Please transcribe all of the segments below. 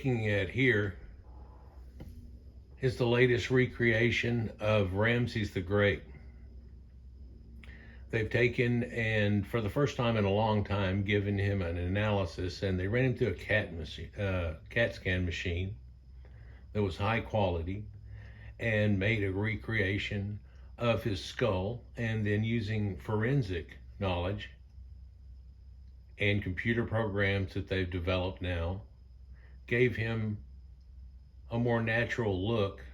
looking at here is the latest recreation of Ramses the Great. They've taken and for the first time in a long time given him an analysis, and they ran him through a CAT scan machine that was high quality and made a recreation of his skull, and then using forensic knowledge and computer programs that they've developed now gave him a more natural look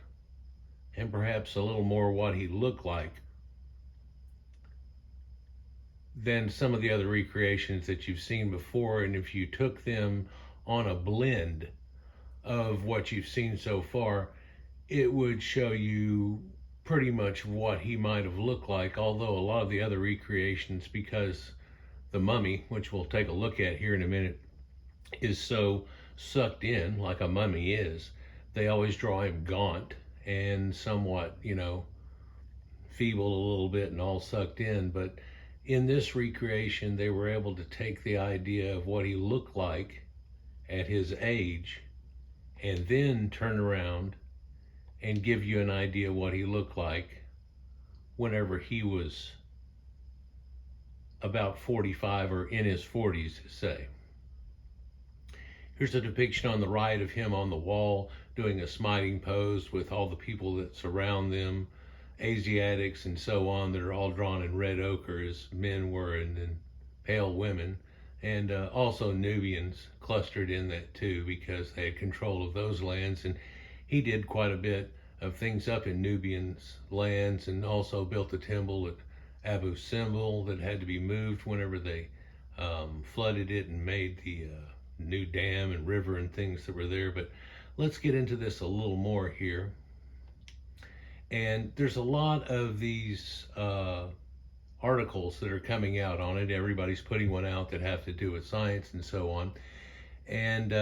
and perhaps a little more what he looked like than some of the other recreations that you've seen before. And if you took them on a blend of what you've seen so far, it would show you pretty much what he might have looked like, although a lot of the other recreations, because the mummy, which we'll take a look at here in a minute, is so sucked in like a mummy is, they always draw him gaunt and somewhat, feeble a little bit and all sucked in. But in this recreation, they were able to take the idea of what he looked like at his age and then turn around and give you an idea what he looked like whenever he was about 45 or in his 40s, say. Here's a depiction on the right of him on the wall doing a smiting pose with all the people that surround them, Asiatics and so on, that are all drawn in red ochre as men were, and then pale women, and also Nubians clustered in that too, because they had control of those lands. And he did quite a bit of things up in Nubians' lands, and also built a temple at Abu Simbel that had to be moved whenever they flooded it and made the new dam and river and things that were there. But let's get into this a little more here. And there's a lot of these articles that are coming out on it. Everybody's putting one out that have to do with science and so on. And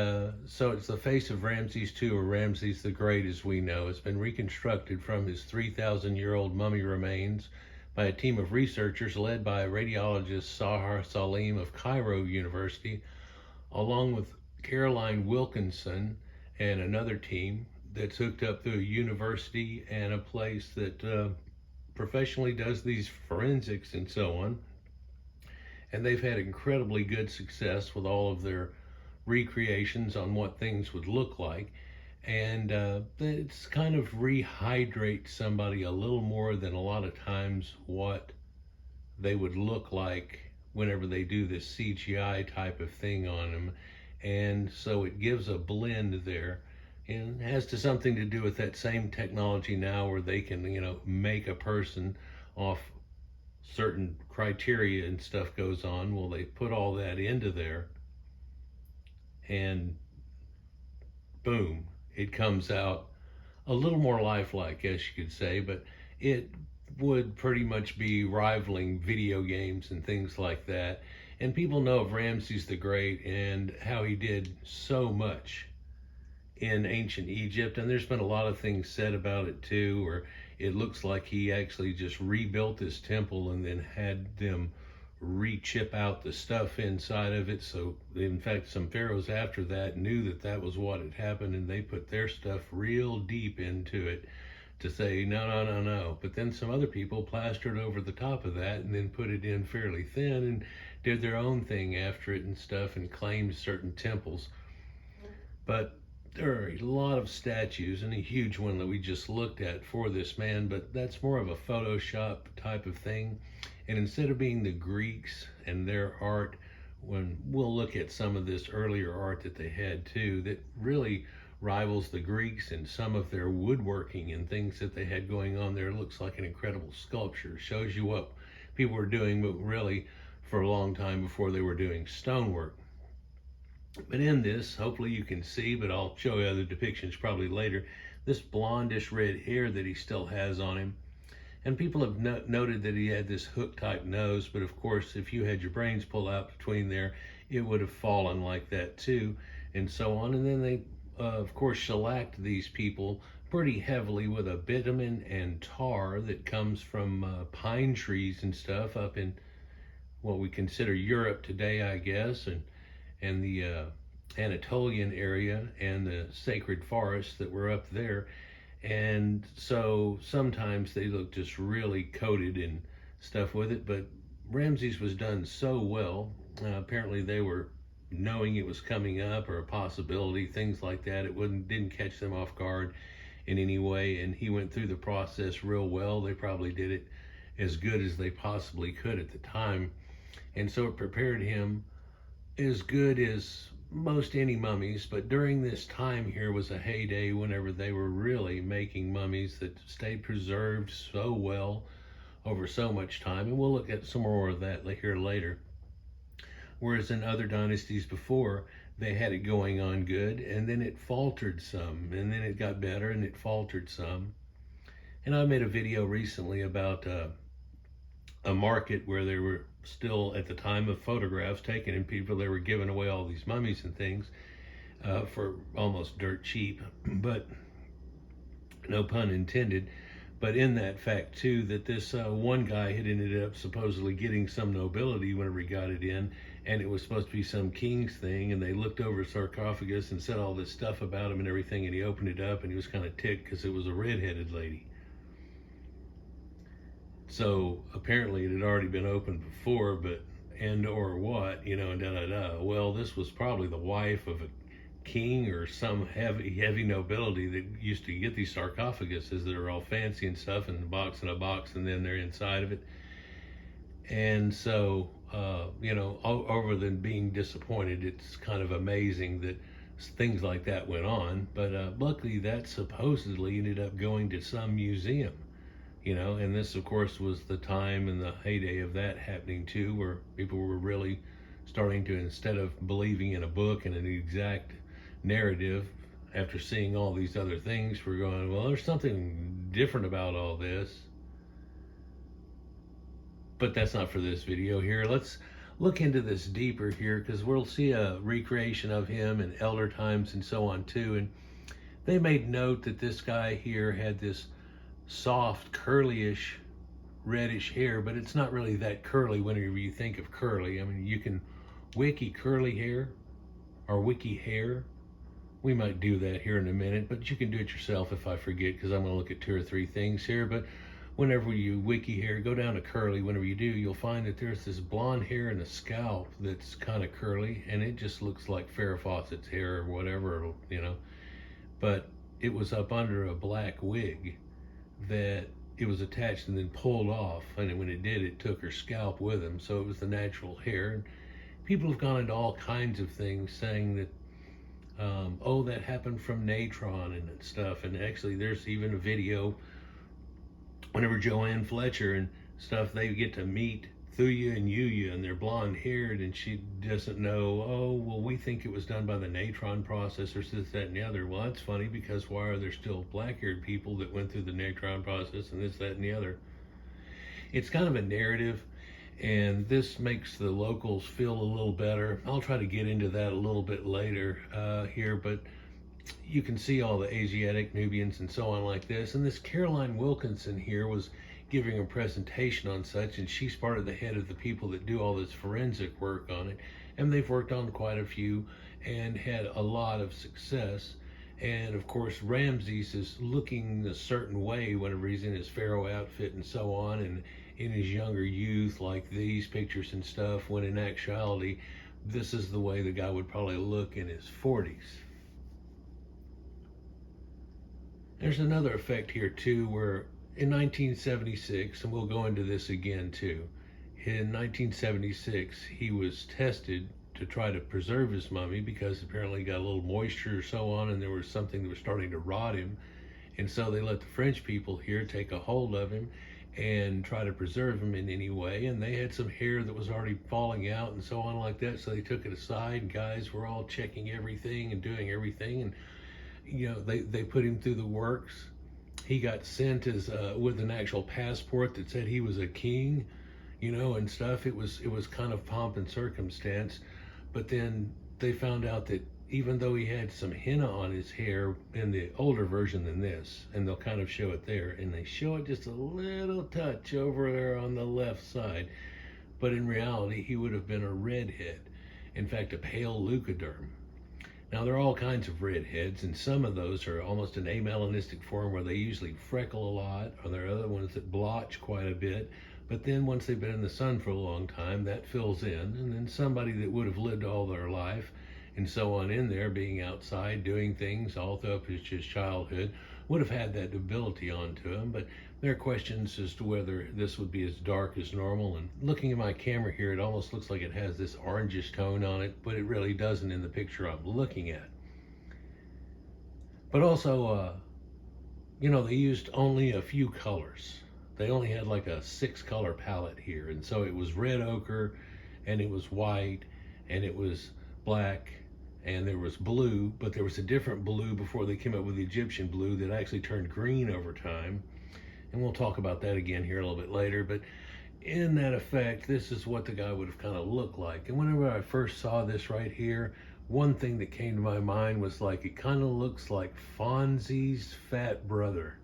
so it's the face of Ramses II, or Ramses the Great as we know. It's been reconstructed from his 3,000-year-old mummy remains by a team of researchers led by radiologist Sahar Salim of Cairo University, along with Caroline Wilkinson and another team that's hooked up through a university and a place that professionally does these forensics and so on. And they've had incredibly good success with all of their recreations on what things would look like. And it's kind of rehydrate somebody a little more than a lot of times what they would look like whenever they do this CGI type of thing on them. And so it gives a blend there, and has something to do with that same technology now where they can, make a person off certain criteria and stuff goes on. Well, they put all that into there and boom, it comes out a little more lifelike, as you could say, but it would pretty much be rivaling video games and things like that. And people know of Ramses the Great and how he did so much in ancient Egypt, and there's been a lot of things said about it too, where it looks like he actually just rebuilt this temple and then had them re-chip out the stuff inside of it. So in fact, some pharaohs after that knew that that was what had happened, and they put their stuff real deep into it to say no. But then some other people plastered over the top of that and then put it in fairly thin and did their own thing after it and stuff, and claimed certain temples. But there are a lot of statues, and a huge one that we just looked at for this man, but that's more of a Photoshop type of thing. And instead of being the Greeks and their art, when we'll look at some of this earlier art that they had too, that really rivals the Greeks in some of their woodworking and things that they had going on there. It looks like an incredible sculpture. Shows you what people were doing, but really for a long time before they were doing stonework. But in this, hopefully you can see, but I'll show you other depictions probably later, this blondish red hair that he still has on him. And people have noted that he had this hook type nose, but of course, if you had your brains pulled out between there, it would have fallen like that too, and so on. And then they, of course, shellacked these people pretty heavily with a bitumen and tar that comes from pine trees and stuff up in what we consider Europe today, I guess, and the Anatolian area and the sacred forests that were up there. And so sometimes they look just really coated and stuff with it. But Ramses was done so well. Apparently they were knowing it was coming up or a possibility, things like that. It didn't catch them off guard in any way. And he went through the process real well. They probably did it as good as they possibly could at the time. And so it prepared him as good as most any mummies, but during this time here was a heyday whenever they were really making mummies that stayed preserved so well over so much time. And we'll look at some more of that here later. Whereas in other dynasties before, they had it going on good, and then it faltered some, and then it got better, and it faltered some. And I made a video recently about a market where there were still, at the time of photographs taken and people, they were giving away all these mummies and things for almost dirt cheap, but no pun intended. But in that fact too, that this one guy had ended up supposedly getting some nobility whenever he got it in, and it was supposed to be some king's thing, and they looked over a sarcophagus and said all this stuff about him and everything, and he opened it up and he was kind of ticked because it was a redheaded lady. So apparently it had already been opened before, but and or what, you know, and da-da-da. Well, this was probably the wife of a king or some heavy nobility that used to get these sarcophaguses that are all fancy and stuff, and a box in a box, and then they're inside of it. And so, you know, over than being disappointed, it's kind of amazing that things like that went on. But luckily that supposedly ended up going to some museum. You know, and this, of course, was the time and the heyday of that happening too, where people were really starting to, instead of believing in a book and an exact narrative, after seeing all these other things, we're going, well, there's something different about all this. But that's not for this video here. Let's look into this deeper here, because we'll see a recreation of him in elder times and so on too. And they made note that this guy here had this soft, curly-ish, reddish hair, but it's not really that curly whenever you think of curly. I mean, you can wiki curly hair or wiki hair. We might do that here in a minute, but you can do it yourself if I forget, because I'm going to look at 2 or 3 things here. But whenever you wiki hair, go down to curly. Whenever you do, you'll find that there's this blonde hair in the scalp that's kind of curly, and it just looks like Farrah Fawcett's hair or whatever, you know. But it was up under a black wig that it was attached and then pulled off, and when it did, it took her scalp with him, so it was the natural hair. And people have gone into all kinds of things saying that oh, that happened from Natron and stuff, and actually there's even a video whenever Joanne Fletcher and stuff, they get to meet Thuya and Yuya, and they're blonde haired, and she doesn't know, oh, well, we think it was done by the Natron process or this, that, and the other. Well, that's funny, because why are there still black haired people that went through the Natron process and this, that, and the other? It's kind of a narrative, and this makes the locals feel a little better. I'll try to get into that a little bit later here, but you can see all the Asiatic Nubians and so on like this. And this Caroline Wilkinson here was giving a presentation on such, and she's part of the head of the people that do all this forensic work on it, and they've worked on quite a few and had a lot of success. And of course Ramses is looking a certain way whenever he's in his pharaoh outfit and so on, and in his younger youth, like these pictures and stuff, when in actuality this is the way the guy would probably look in his 40s. There's another effect here too, where in 1976, and we'll go into this again too, in 1976 he was tested to try to preserve his mummy, because apparently he got a little moisture or so on, and there was something that was starting to rot him. And so they let the French people here take a hold of him and try to preserve him in any way. And they had some hair that was already falling out and so on like that, so they took it aside, and guys were all checking everything and doing everything, and you know, they put him through the works. He got sent as with an actual passport that said he was a king, you know, and stuff. It was kind of pomp and circumstance. But then they found out that even though he had some henna on his hair in the older version than this, and they'll kind of show it there, and they show it just a little touch over there on the left side, but in reality he would have been a redhead, in fact a pale leucoderm. Now, there are all kinds of redheads, and some of those are almost an amelanistic form where they usually freckle a lot, or there are other ones that blotch quite a bit. But then once they've been in the sun for a long time, that fills in, and then somebody that would have lived all their life and so on in there, being outside, doing things all through up his childhood, would have had that ability onto him. But there are questions as to whether this would be as dark as normal. And looking at my camera here, it almost looks like it has this orangish tone on it, but it really doesn't in the picture I'm looking at. But also, they used only a few colors. They only had like a 6-color palette here. And so it was red ochre, and it was white, and it was black, and there was blue, but there was a different blue before they came up with the Egyptian blue that actually turned green over time. And we'll talk about that again here a little bit later. But in that effect, this is what the guy would have kind of looked like. And whenever I first saw this right here, one thing that came to my mind was like, it kind of looks like Fonzie's fat brother.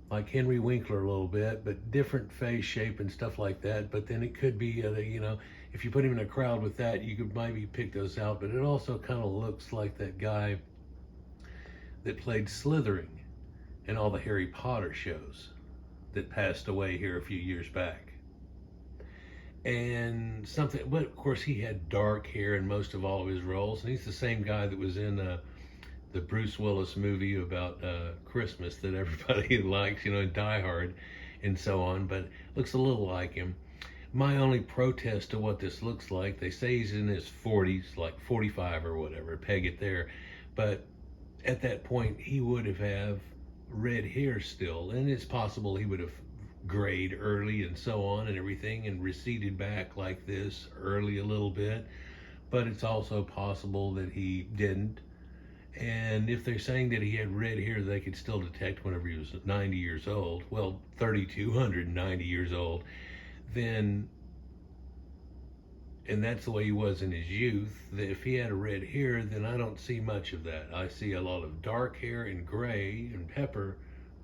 Like Henry Winkler a little bit, but different face shape and stuff like that. But then it could be, if you put him in a crowd with that, you could maybe pick those out. But it also kind of looks like that guy that played Slytherin in all the Harry Potter shows that passed away here a few years back. And something, but of course he had dark hair in most of all of his roles. And he's the same guy that was in the Bruce Willis movie about Christmas that everybody likes, in Die Hard and so on, but looks a little like him. My only protest to what this looks like, they say he's in his 40s, like 45 or whatever, peg it there. But at that point, he would have red hair still, and it's possible he would have grayed early and so on and everything and receded back like this early a little bit. But it's also possible that he didn't. And if they're saying that he had red hair, they could still detect whenever he was 90 years old, well, 3,290 years old, then, and that's the way he was in his youth, that if he had a red hair, then I don't see much of that. I see a lot of dark hair and gray and pepper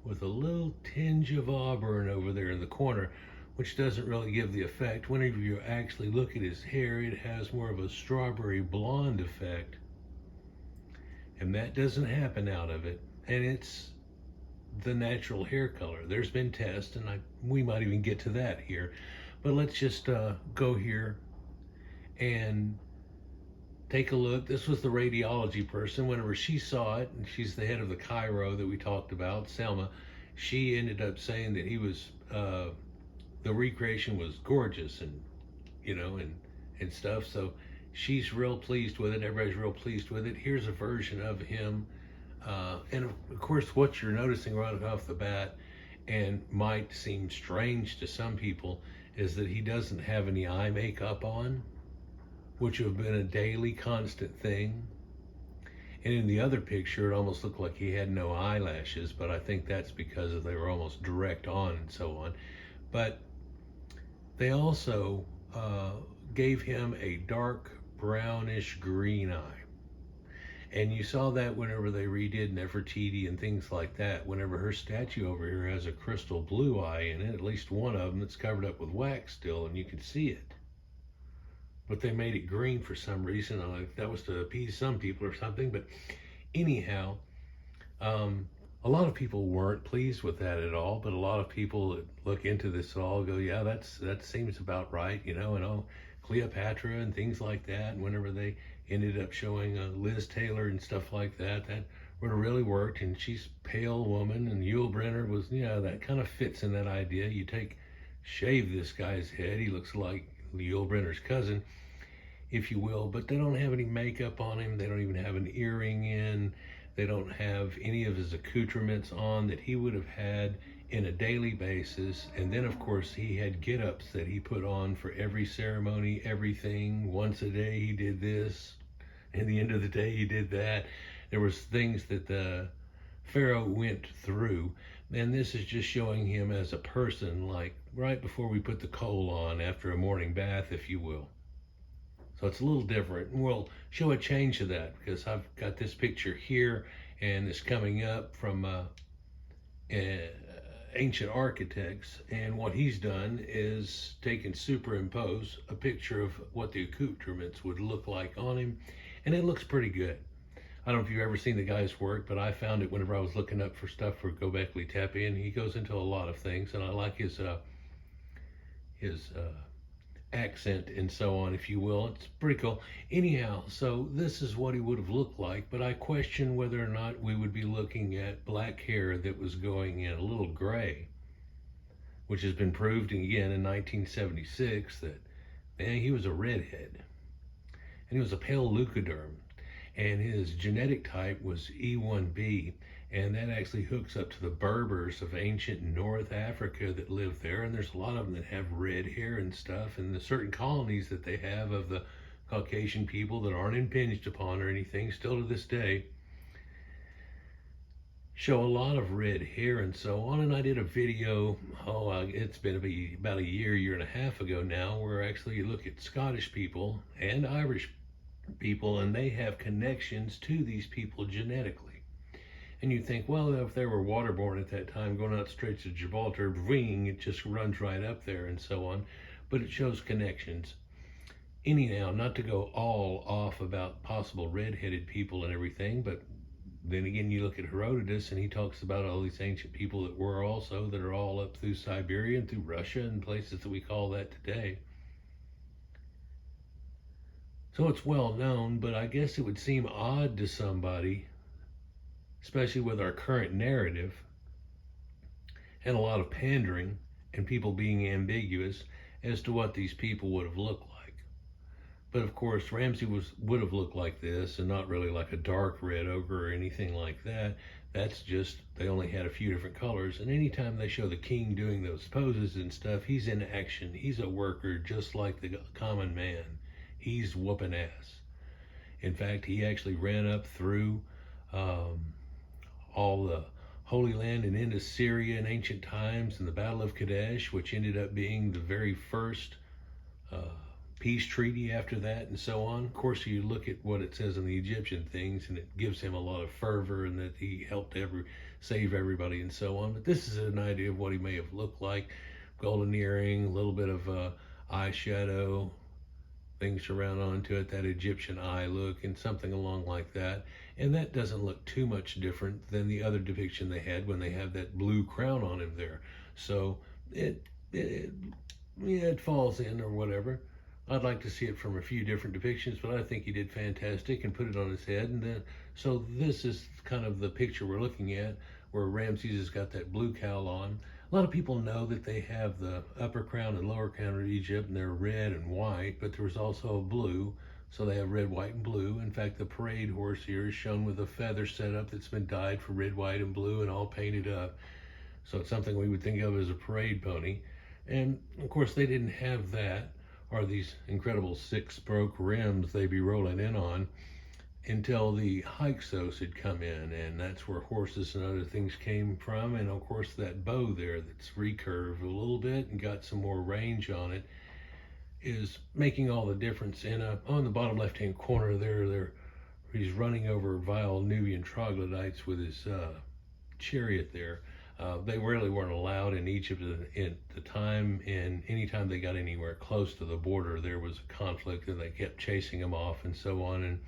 with a little tinge of auburn over there in the corner, which doesn't really give the effect. Whenever you actually look at his hair, it has more of a strawberry blonde effect. And that doesn't happen out of it. And it's the natural hair color. There's been tests, and we might even get to that here. But let's just go here and take a look. This was the radiology person. Whenever she saw it, and she's the head of the Cairo that we talked about, Selma, she ended up saying that he was, the recreation was gorgeous and, and stuff. So she's real pleased with it. Everybody's real pleased with it. Here's a version of him. And of course, what you're noticing right off the bat, and might seem strange to some people, is that he doesn't have any eye makeup on, which would have been a daily constant thing. And in the other picture, it almost looked like he had no eyelashes, but I think that's because they were almost direct on and so on. But they also gave him a dark brownish green eye. And you saw that whenever they redid Nefertiti and things like that. Whenever her statue over here has a crystal blue eye in it, at least one of them that's covered up with wax still, and you can see it. But they made it green for some reason. That was to appease some people or something. But anyhow, a lot of people weren't pleased with that at all. But a lot of people that look into this all go, yeah, that seems about right, and Cleopatra and things like that. And whenever they ended up showing Liz Taylor and stuff like that, that would have really worked. And she's a pale woman, and Yul Brynner was, that kind of fits in that idea. You shave this guy's head, he looks like Yul Brynner's cousin, if you will, but they don't have any makeup on him. They don't even have an earring in. They don't have any of his accoutrements on that he would have had in a daily basis. And then, of course, he had get-ups that he put on for every ceremony, everything. Once a day he did this, and the end of the day he did that. There was things that the pharaoh went through, and this is just showing him as a person, like right before we put the coal on after a morning bath, if you will. So it's a little different, and we'll show a change to that, because I've got this picture here, and it's coming up from ancient architects, and what he's done is superimpose a picture of what the accoutrements would look like on him, and it looks pretty good. I don't know if you've ever seen the guy's work, but I found it whenever I was looking up for stuff for Göbekli Tepe, and he goes into a lot of things, and I like his accent and so on, if you will. It's pretty cool. Anyhow, so this is what he would have looked like, but I question whether or not we would be looking at black hair that was going in a little gray, which has been proved again in 1976 that, man, he was a redhead. And he was a pale leucoderm. And his genetic type was E1b, and that actually hooks up to the Berbers of ancient North Africa that live there. And there's a lot of them that have red hair and stuff, and the certain colonies that they have of the Caucasian people that aren't impinged upon or anything, still to this day, show a lot of red hair and so on. And I did a video, it's been about a year and a half ago now, where actually you look at Scottish people and Irish people, and they have connections to these people genetically. And you think, well, if they were waterborne at that time, going out straight to Gibraltar, bring, it just runs right up there and so on. But it shows connections. Anyhow, not to go all off about possible redheaded people and everything, but then again, you look at Herodotus, and he talks about all these ancient people that were also, that are all up through Siberia and through Russia and places that we call that today. So it's well known, but I guess it would seem odd to somebody, especially with our current narrative and a lot of pandering and people being ambiguous as to what these people would have looked like. But of course, Ramses would have looked like this, and not really like a dark red ogre or anything like that. That's just, they only had a few different colors. And anytime they show the king doing those poses and stuff, he's in action. He's a worker just like the common man. He's whooping ass. In fact, he actually ran up through all the Holy Land and into Syria in ancient times in the Battle of Kadesh, which ended up being the very first peace treaty after that and so on. Of course, you look at what it says in the Egyptian things, and it gives him a lot of fervor and that he helped save everybody and so on. But this is an idea of what he may have looked like. Golden earring, a little bit of eyeshadow, things around onto it, that Egyptian eye look, and something along like that. And that doesn't look too much different than the other depiction they had when they have that blue crown on him there. So it falls in or whatever. I'd like to see it from a few different depictions, but I think he did fantastic and put it on his head. And then, so this is kind of the picture we're looking at, where Ramses has got that blue cowl on. A lot of people know that they have the upper crown and lower crown of Egypt, and they're red and white, but there was also a blue, so they have red, white, and blue. In fact, the parade horse here is shown with a feather setup that's been dyed for red, white, and blue and all painted up. So it's something we would think of as a parade pony. And of course, they didn't have that, or these incredible 6-spoke rims they'd be rolling in on, until the Hyksos had come in, and that's where horses and other things came from. And of course, that bow there that's recurved a little bit and got some more range on it is making all the difference. On the bottom left-hand corner there, he's running over vile Nubian troglodytes with his chariot there. They really weren't allowed in Egypt at the time, and anytime they got anywhere close to the border, there was a conflict, and they kept chasing them off and so on. And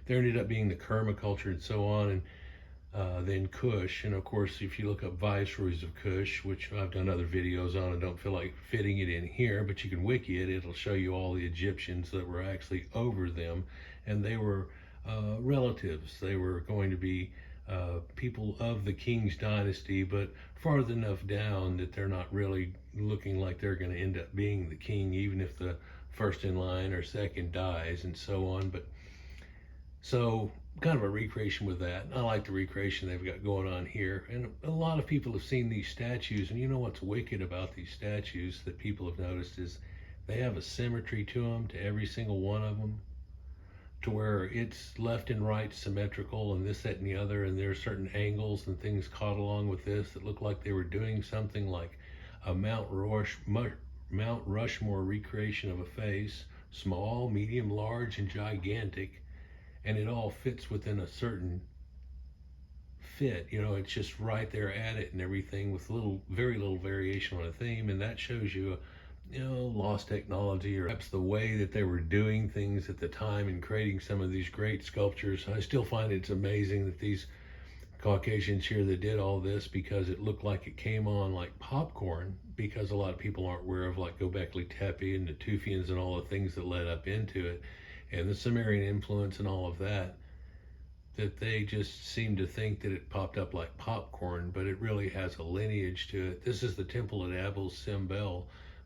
there ended up being the Kerma culture and so on, and then Kush. And of course, if you look up viceroys of Kush, which I've done other videos on and don't feel like fitting it in here, but you can wiki it, it'll show you all the Egyptians that were actually over them, and they were relatives. They were going to be people of the king's dynasty, but farther enough down that they're not really looking like they're going to end up being the king, even if the first in line or second dies and so on. But so kind of a recreation with that. I like the recreation they've got going on here. And a lot of people have seen these statues, and you know what's wicked about these statues that people have noticed is they have a symmetry to them, to every single one of them, to where it's left and right symmetrical and this, that, and the other, and there are certain angles and things caught along with this that look like they were doing something like a Mount Rushmore recreation of a face, small, medium, large, and gigantic, and it all fits within a certain fit. You know, it's just right there at it and everything, with very little variation on a theme, and that shows you lost technology, or perhaps the way that they were doing things at the time in creating some of these great sculptures. I still find it's amazing that these Caucasians here that did all this, because it looked like it came on like popcorn, because a lot of people aren't aware of like Göbekli Tepe and the Tufians and all the things that led up into it, and the Sumerian influence and all of that, that they just seem to think that it popped up like popcorn, but it really has a lineage to it. This is the temple at Abu Simbel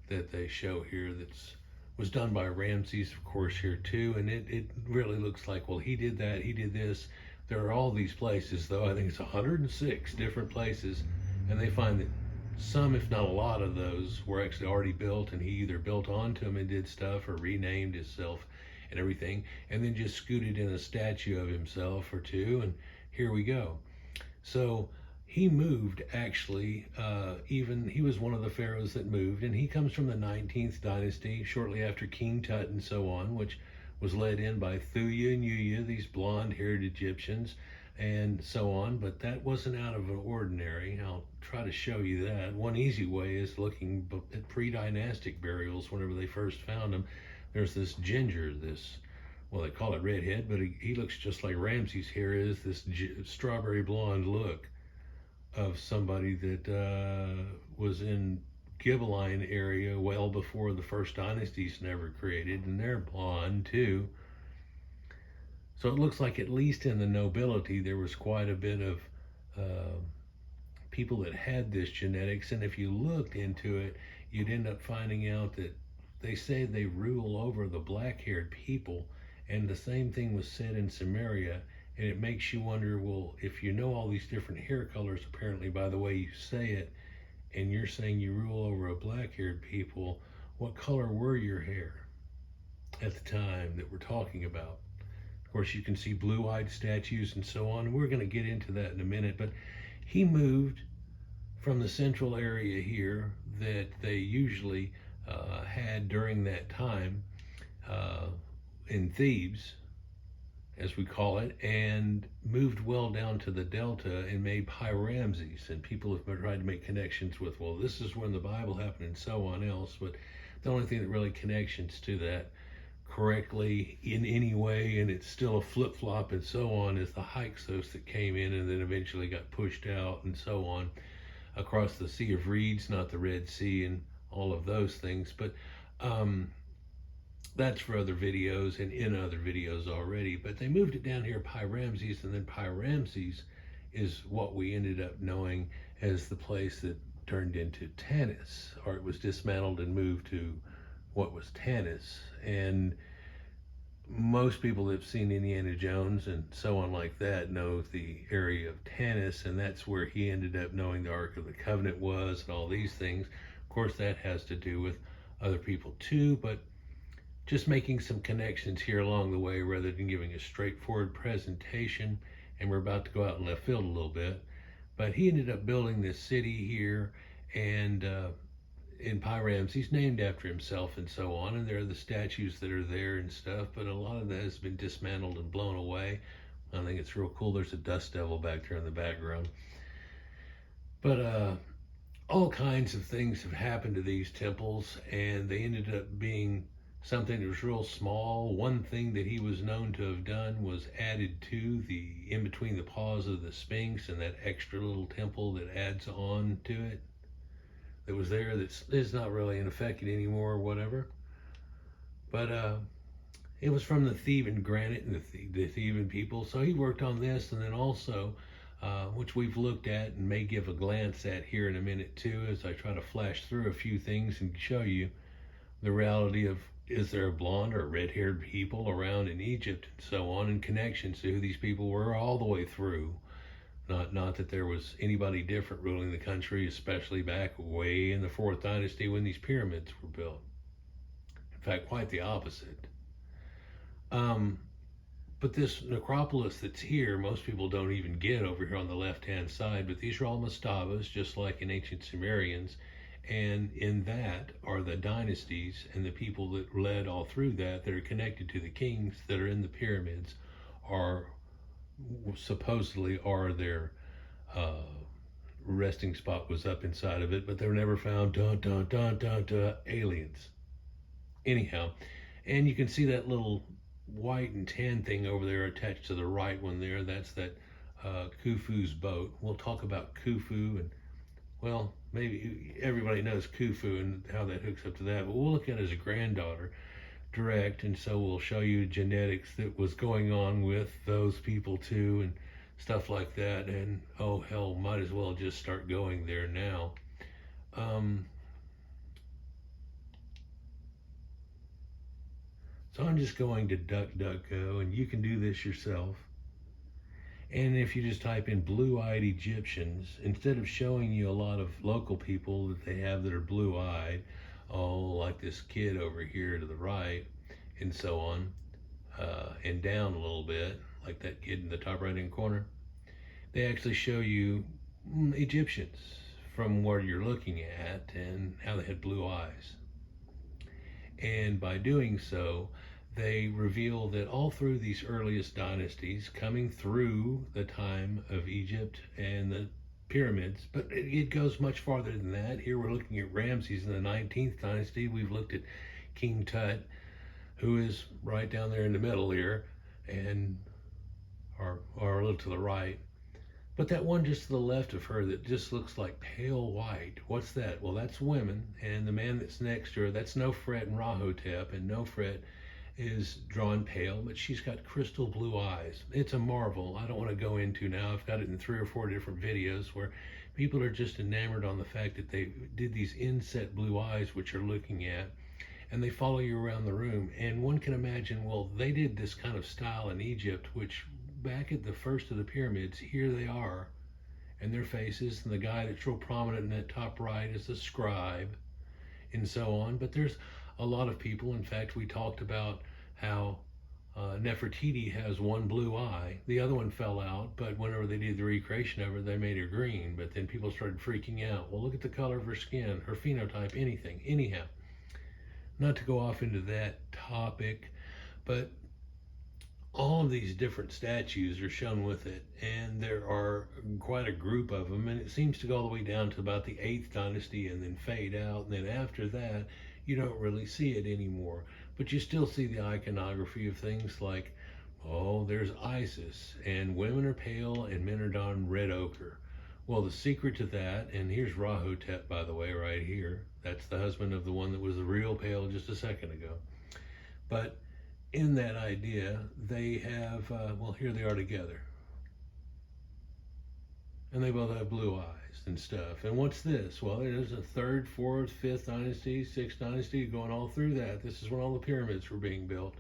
that they show here, that's was done by Ramses, of course, here too, and it really looks like, well, he did that, he did this. There are all these places, though. I think it's 106 different places, and they find that some, if not a lot of those, were actually already built, and he either built onto them and did stuff, or renamed himself and everything, and then just scooted in a statue of himself or two, and here we go. So he moved, actually, he was one of the pharaohs that moved, and he comes from the 19th dynasty, shortly after King Tut and so on, which was led in by Thuya and Yuya, these blonde-haired Egyptians, and so on. But that wasn't out of an ordinary. I'll try to show you that. One easy way is looking at pre-dynastic burials. Whenever they first found them, there's this ginger, well, they call it redhead, but he looks just like Ramses here is, this strawberry blonde look of somebody that was in Ghibelline area well before the first dynasties never created, and they're blonde too. So it looks like, at least in the nobility, there was quite a bit of people that had this genetics, and if you looked into it, you'd end up finding out that they say they rule over the black-haired people, and the same thing was said in Samaria. And it makes you wonder, well, if you know all these different hair colors, apparently by the way you say it, and you're saying you rule over a black-haired people, what color were your hair at the time that we're talking about? Of course, you can see blue-eyed statues and so on. We're going to get into that in a minute, but he moved from the central area here that they usually had during that time in Thebes, as we call it, and moved well down to the delta and made Ramses. And people have tried to make connections with, well, this is when the Bible happened and so on else, but the only thing that really connections to that correctly in any way, and it's still a flip-flop and so on, is the Hyksos that came in and then eventually got pushed out and so on across the Sea of Reeds, not the Red Sea, and all of those things. But that's for other videos and in other videos already. But they moved it down here, Ramses, and then Ramses is what we ended up knowing as the place that turned into Tanis, or it was dismantled and moved to what was Tanis. And most people that have seen Indiana Jones and so on like that know the area of Tanis, and that's where he ended up knowing the Ark of the Covenant was and all these things. Of course, that has to do with other people too, but just making some connections here along the way rather than giving a straightforward presentation. And we're about to go out in left field a little bit, but he ended up building this city here, and in Ramses, named after himself and so on, and there are the statues that are there and stuff, but a lot of that has been dismantled and blown away. I think it's real cool. There's a dust devil back there in the background. But all kinds of things have happened to these temples, and they ended up being something that was real small. One thing that he was known to have done was added to the in between the paws of the Sphinx, and that extra little temple that adds on to it that was there that is not really in effect anymore or whatever. But it was from the Theban granite and the Theban people. So he worked on this, and then also which we've looked at and may give a glance at here in a minute too, as I try to flash through a few things and show you the reality of, is there a blonde or red-haired people around in Egypt and so on, and connections to who these people were all the way through. Not that there was anybody different ruling the country, especially back way in the 4th dynasty when these pyramids were built. In fact, quite the opposite. But this necropolis that's here, most people don't even get over here on the left-hand side, but these are all mastabas, just like in ancient Sumerians. And in that are the dynasties and the people that led all through that are connected to the kings that are in the pyramids, are supposedly are their resting spot was up inside of it, but they were never found. Aliens. Anyhow, and you can see that little white and tan thing over there attached to the right one there. That's that Khufu's boat. We'll talk about Khufu, and well, maybe everybody knows Khufu and how that hooks up to that, but we'll look at it as a granddaughter direct, and so we'll show you genetics that was going on with those people too, and stuff like that. And oh hell, might as well just start going there now. So I'm just going to DuckDuckGo, and you can do this yourself. And if you just type in blue-eyed Egyptians, instead of showing you a lot of local people that they have that are blue-eyed, oh, like this kid over here to the right, and so on, and down a little bit, like that kid in the top right-hand corner, they actually show you Egyptians from where you're looking at and how they had blue eyes. And by doing so, they reveal that all through these earliest dynasties, coming through the time of Egypt and the pyramids, but it goes much farther than that. Here we're looking at Ramses in the 19th dynasty. We've looked at King Tut, who is right down there in the middle here, and or a little to the right. But that one just to the left of her that just looks like pale white, what's that? Well, that's women, and the man that's next to her, that's Nofret and Rahotep, and Nofret is drawn pale, but she's got crystal blue eyes. It's a marvel. I don't want to go into now. I've got it in 3 or 4 different videos where people are just enamored on the fact that they did these inset blue eyes, which you're looking at, and they follow you around the room. And one can imagine, well, they did this kind of style in Egypt, which back at the first of the pyramids, here they are, and their faces, and the guy that's real prominent in that top right is the scribe, and so on. But there's a lot of people. In fact, we talked about how Nefertiti has one blue eye. The other one fell out, but whenever they did the recreation of her, they made her green. But then people started freaking out. Well, look at the color of her skin, her phenotype, anything. Anyhow, not to go off into that topic, but all of these different statues are shown with it, and there are quite a group of them, and it seems to go all the way down to about the 8th dynasty and then fade out, and then after that you don't really see it anymore. But you still see the iconography of things like, oh, there's Isis, and women are pale and men are donned red ochre. Well, the secret to that, and here's Rahotep, by the way, right here. That's the husband of the one that was real pale just a second ago. But in that idea, they have, well, here they are together. And they both have blue eyes and stuff. And what's this? Well, there's a 3rd, 4th, 5th dynasty, 6th dynasty, going all through that. This is when all the pyramids were being built.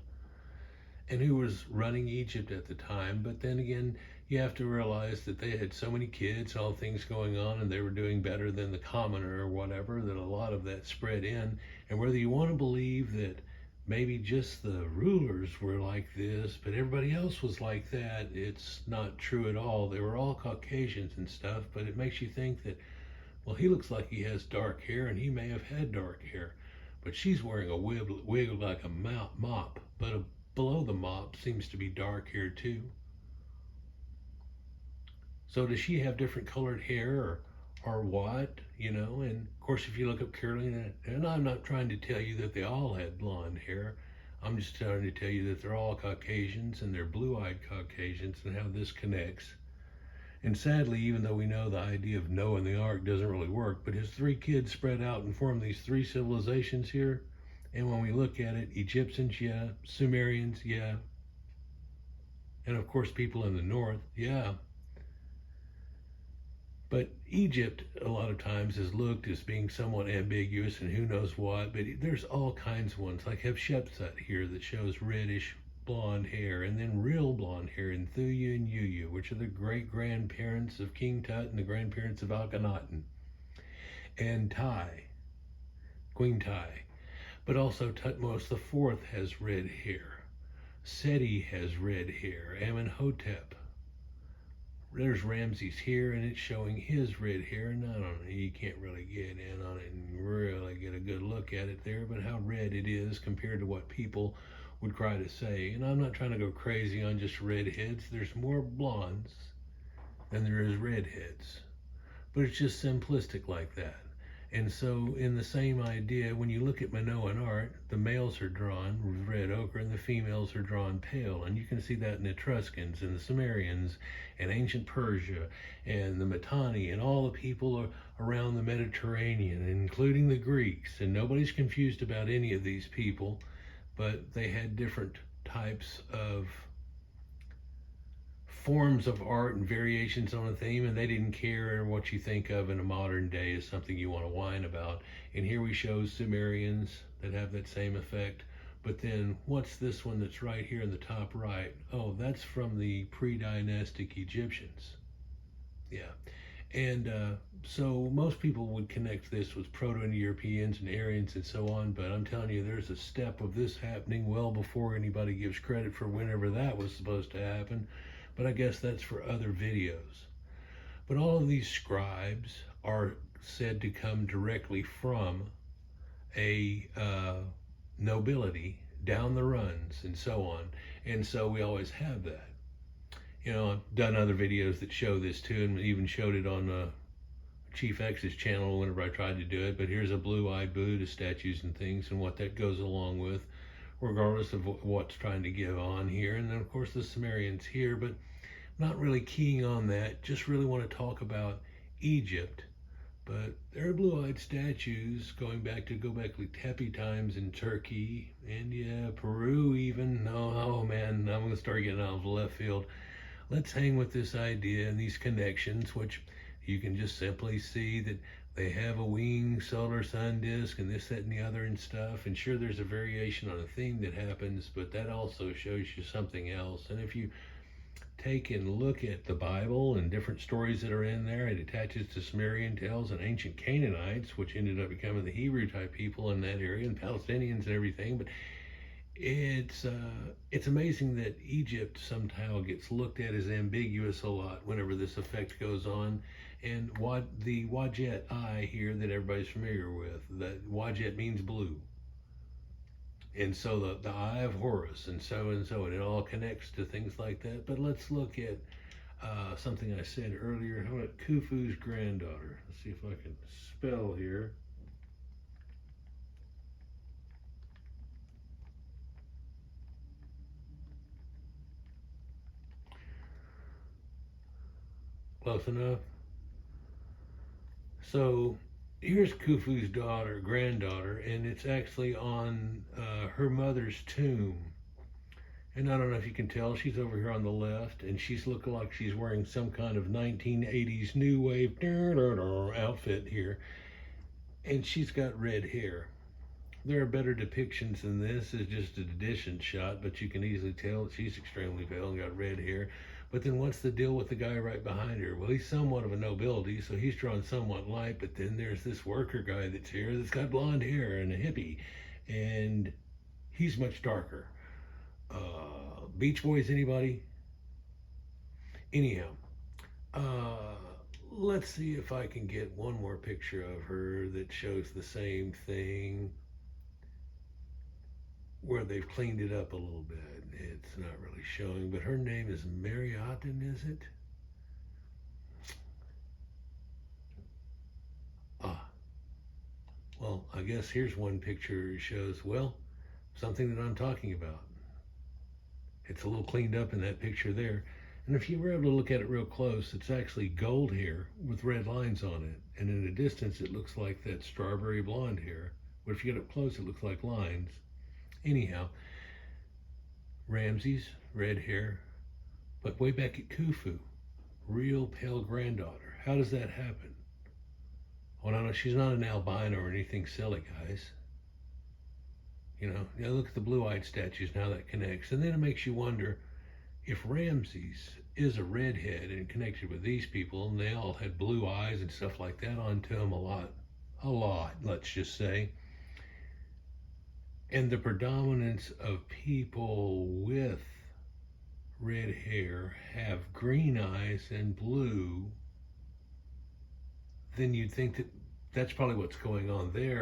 And who was running Egypt at the time? But then again, you have to realize that they had so many kids, all things going on, and they were doing better than the commoner or whatever, that a lot of that spread in. And whether you want to believe that maybe just the rulers were like this, but everybody else was like that, it's not true at all. They were all Caucasians and stuff, but it makes you think that, well, he looks like he has dark hair, and he may have had dark hair, but she's wearing a wig like a mop, but below the mop seems to be dark hair too. So does she have different colored hair, or what, you know? And of course, if you look up curly, and I'm not trying to tell you that they all had blonde hair, I'm just trying to tell you that they're all Caucasians, and they're blue-eyed Caucasians, and how this connects. And sadly, even though we know the idea of Noah and the ark doesn't really work, but his 3 kids spread out and formed these 3 civilizations here. And when we look at it, Egyptians, yeah. Sumerians, yeah. And of course, people in the north, yeah. But Egypt, a lot of times, is looked as being somewhat ambiguous and who knows what, but there's all kinds of ones, like Hatshepsut here that shows reddish blonde hair, and then real blonde hair in Thuyu and Yuyu, which are the great-grandparents of King Tut and the grandparents of Akhenaten. And Tai, Queen Tai. But also Tutmos IV has red hair. SETI has red hair. Amenhotep. There's Ramses here, and it's showing his red hair, and I don't know, you can't really get in on it and really get a good look at it there, but how red it is compared to what people would try to say. And I'm not trying to go crazy on just redheads. There's more blondes than there is redheads. but it's just simplistic like that. And so, in the same idea, when you look at Minoan art, the males are drawn with red ochre and the females are drawn pale. And you can see that in the Etruscans and the Sumerians and ancient Persia and the Mitanni and all the people around the Mediterranean, including the Greeks. And nobody's confused about any of these people, but they had different types of forms of art and variations on a theme, and they didn't care what you think of in a modern day as something you want to whine about. And here we show Sumerians that have that same effect. But then what's this one that's right here in the top right? Oh, that's from the pre-dynastic Egyptians. Yeah. And so most people would connect this with Proto-Europeans and Aryans and so on, but I'm telling you, there's a step of this happening well before anybody gives credit for whenever that was supposed to happen. But I guess that's for other videos. But all of these scribes are said to come directly from a nobility down the runs and so on. And so we always have that. You know, I've done other videos that show this too, and even showed it on Chief X's channel whenever I tried to do it. But here's a blue-eyed Buddha statues and things and what that goes along with, regardless of what's trying to give on here. And then of course the Sumerians here, but not really keying on that, just really want to talk about Egypt. But there are blue-eyed statues going back to Göbekli Tepe times in Turkey, India, Peru even. Oh man, I'm going to start getting out of left field. Let's hang with this idea and these connections, which you can just simply see that they have a wing, solar sun disk, and this, that, and the other and stuff. And sure, there's a variation on a theme that happens, but that also shows you something else. And if you take and look at the Bible and different stories that are in there, it attaches to Sumerian tales and ancient Canaanites, which ended up becoming the Hebrew type people in that area, and Palestinians and everything. But it's amazing that Egypt somehow gets looked at as ambiguous a lot whenever this effect goes on. And what the Wajet eye here that everybody's familiar with, that Wajet means blue. And so the eye of Horus and so, and it all connects to things like that. But let's look at something I said earlier. How about Khufu's granddaughter? Let's see if I can spell here. Close enough. So here's Khufu's granddaughter, and it's actually on her mother's tomb. And I don't know if you can tell, she's over here on the left, and she's looking like she's wearing some kind of 1980s new wave outfit here. And she's got red hair. There are better depictions than this. It's just an edition shot, but you can easily tell that she's extremely pale and got red hair. But then what's the deal with the guy right behind her? Well, he's somewhat of a nobility, so he's drawn somewhat light, but then there's this worker guy that's here that's got blonde hair and a hippie, and he's much darker. Beach Boys, anybody? Anyhow, let's see if I can get one more picture of her that shows the same thing, where they've cleaned it up a little bit. It's not really showing, but her name is Akhenaten, is it? Well, I guess here's one picture that shows, well, something that I'm talking about. It's a little cleaned up in that picture there. And if you were able to look at it real close, it's actually gold hair with red lines on it. And in the distance, it looks like that strawberry blonde hair. But if you get up close, it looks like lines. Anyhow, Ramses, red hair, but way back at Khufu, real pale granddaughter. How does that happen? Well, no, she's not an albino or anything silly, guys. You know, look at the blue-eyed statues, now that connects. And then it makes you wonder if Ramses is a redhead and connected with these people, and they all had blue eyes and stuff like that onto them a lot, let's just say. And the predominance of people with red hair have green eyes and blue, then you'd think that that's probably what's going on there.